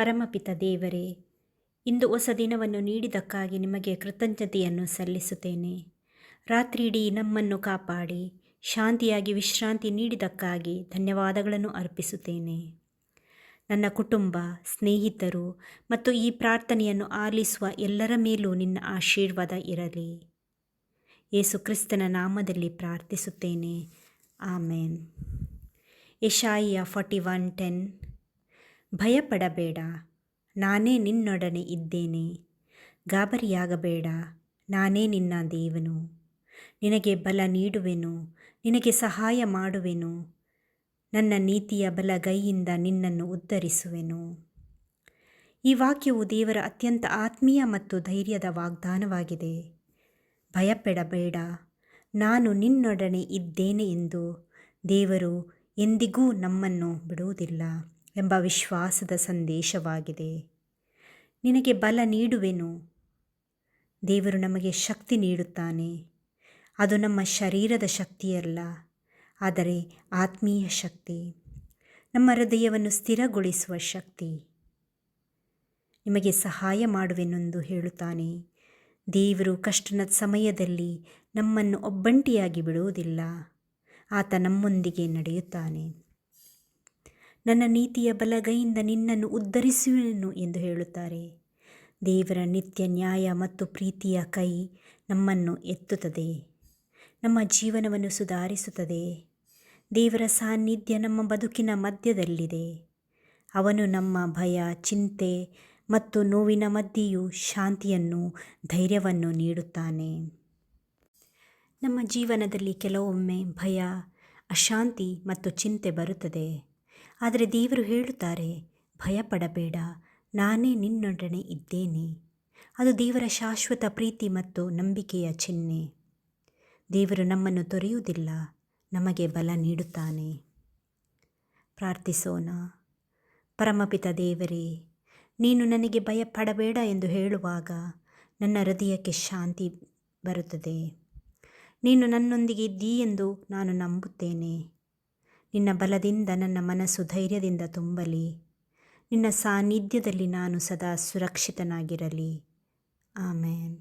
ಪರಮಪಿತ ದೇವರೇ, ಇಂದು ಹೊಸ ದಿನವನ್ನು ನೀಡಿದ್ದಕ್ಕಾಗಿ ನಿಮಗೆ ಕೃತಜ್ಞತೆಯನ್ನು ಸಲ್ಲಿಸುತ್ತೇನೆ. ರಾತ್ರಿಯಿಡೀ ನಮ್ಮನ್ನು ಕಾಪಾಡಿ ಶಾಂತಿಯಾಗಿ ವಿಶ್ರಾಂತಿ ನೀಡಿದ್ದಕ್ಕಾಗಿ ಧನ್ಯವಾದಗಳನ್ನು ಅರ್ಪಿಸುತ್ತೇನೆ. ನನ್ನ ಕುಟುಂಬ, ಸ್ನೇಹಿತರು ಮತ್ತು ಈ ಪ್ರಾರ್ಥನೆಯನ್ನು ಆಲಿಸುವ ಎಲ್ಲರ ಮೇಲೂ ನಿನ್ನ ಆಶೀರ್ವಾದ ಇರಲಿ. ಯೇಸು ಕ್ರಿಸ್ತನ ನಾಮದಲ್ಲಿ ಪ್ರಾರ್ಥಿಸುತ್ತೇನೆ, ಆಮೇನ್. ಯೆಶಾಯ 41:10. ಭಯಪಡಬೇಡ, ನಾನೇ ನಿನ್ನೊಡನೆ ಇದ್ದೇನೆ. ಗಾಬರಿಯಾಗಬೇಡ, ನಾನೇ ನಿನ್ನ ದೇವನು. ನಿನಗೆ ಬಲ ನೀಡುವೆನು, ನಿನಗೆ ಸಹಾಯ ಮಾಡುವೆನು. ನನ್ನ ನೀತಿಯ ಬಲಗೈಯಿಂದ ನಿನ್ನನ್ನು ಉದ್ಧರಿಸುವೆನು. ಈ ವಾಕ್ಯವು ದೇವರ ಅತ್ಯಂತ ಆತ್ಮೀಯ ಮತ್ತು ಧೈರ್ಯದ ವಾಗ್ದಾನವಾಗಿದೆ. ಭಯಪಡಬೇಡ, ನಾನು ನಿನ್ನೊಡನೆ ಇದ್ದೇನೆ ಎಂದು ದೇವರು ಎಂದಿಗೂ ನಮ್ಮನ್ನು ಬಿಡುವುದಿಲ್ಲ ಎಂಬ ವಿಶ್ವಾಸದ ಸಂದೇಶವಾಗಿದೆ. ನಿನಗೆ ಬಲ ನೀಡುವೆನು. ದೇವರು ನಮಗೆ ಶಕ್ತಿ ನೀಡುತ್ತಾನೆ. ಅದು ನಮ್ಮ ಶರೀರದ ಶಕ್ತಿಯಲ್ಲ, ಆದರೆ ಆತ್ಮೀಯ ಶಕ್ತಿ, ನಮ್ಮ ಹೃದಯವನ್ನು ಸ್ಥಿರಗೊಳಿಸುವ ಶಕ್ತಿ. ನಿಮಗೆ ಸಹಾಯ ಮಾಡುವೆನೆಂದು ಹೇಳುತ್ತಾನೆ. ದೇವರು ಕಷ್ಟದ ಸಮಯದಲ್ಲಿ ನಮ್ಮನ್ನು ಒಬ್ಬಂಟಿಯಾಗಿ ಬಿಡುವುದಿಲ್ಲ. ಆತ ನಮ್ಮೊಂದಿಗೆ ನಡೆಯುತ್ತಾನೆ. ನನ್ನ ನೀತಿಯ ಬಲಗೈಯಿಂದ ನಿನ್ನನ್ನು ಉದ್ಧರಿಸುವೆನು ಎಂದು ಹೇಳುತ್ತಾರೆ. ದೇವರ ನಿತ್ಯ ನ್ಯಾಯ ಮತ್ತು ಪ್ರೀತಿಯ ಕೈ ನಮ್ಮನ್ನು ಎತ್ತುತ್ತದೆ, ನಮ್ಮ ಜೀವನವನ್ನು ಸುಧಾರಿಸುತ್ತದೆ. ದೇವರ ಸಾನ್ನಿಧ್ಯ ನಮ್ಮ ಬದುಕಿನ ಮಧ್ಯದಲ್ಲಿದೆ. ಅವನು ನಮ್ಮ ಭಯ, ಚಿಂತೆ ಮತ್ತು ನೋವಿನ ಮಧ್ಯೆಯೂ ಶಾಂತಿಯನ್ನು, ಧೈರ್ಯವನ್ನು ನೀಡುತ್ತಾನೆ. ನಮ್ಮ ಜೀವನದಲ್ಲಿ ಕೆಲವೊಮ್ಮೆ ಭಯ, ಅಶಾಂತಿ ಮತ್ತು ಚಿಂತೆ ಬರುತ್ತದೆ. ಆದರೆ ದೇವರು ಹೇಳುತ್ತಾರೆ, ಭಯಪಡಬೇಡ, ನಾನೇ ನಿನ್ನೊಡನೆ ಇದ್ದೇನೆ. ಅದು ದೇವರ ಶಾಶ್ವತ ಪ್ರೀತಿ ಮತ್ತು ನಂಬಿಕೆಯ ಚಿಹ್ನೆ. ದೇವರು ನಮ್ಮನ್ನು ತೊರೆಯುವುದಿಲ್ಲ, ನಮಗೆ ಬಲ ನೀಡುತ್ತಾನೆ. ಪ್ರಾರ್ಥಿಸೋಣ. ಪರಮಪಿತ ದೇವರೇ, ನೀನು ನನಗೆ ಭಯಪಡಬೇಡ ಎಂದು ಹೇಳುವಾಗ ನನ್ನ ಹೃದಯಕ್ಕೆ ಶಾಂತಿ ಬರುತ್ತದೆ. ನೀನು ನನ್ನೊಂದಿಗೆ ಇದ್ದೀಯೆಂದು ನಾನು ನಂಬುತ್ತೇನೆ. ನಿನ್ನ ಬಲದಿಂದ ನನ್ನ ಮನಸ್ಸು ಧೈರ್ಯದಿಂದ ತುಂಬಲಿ. ನಿನ್ನ ಸಾನ್ನಿಧ್ಯದಲ್ಲಿ ನಾನು ಸದಾ ಸುರಕ್ಷಿತನಾಗಿರಲಿ. ಆಮೇನ್.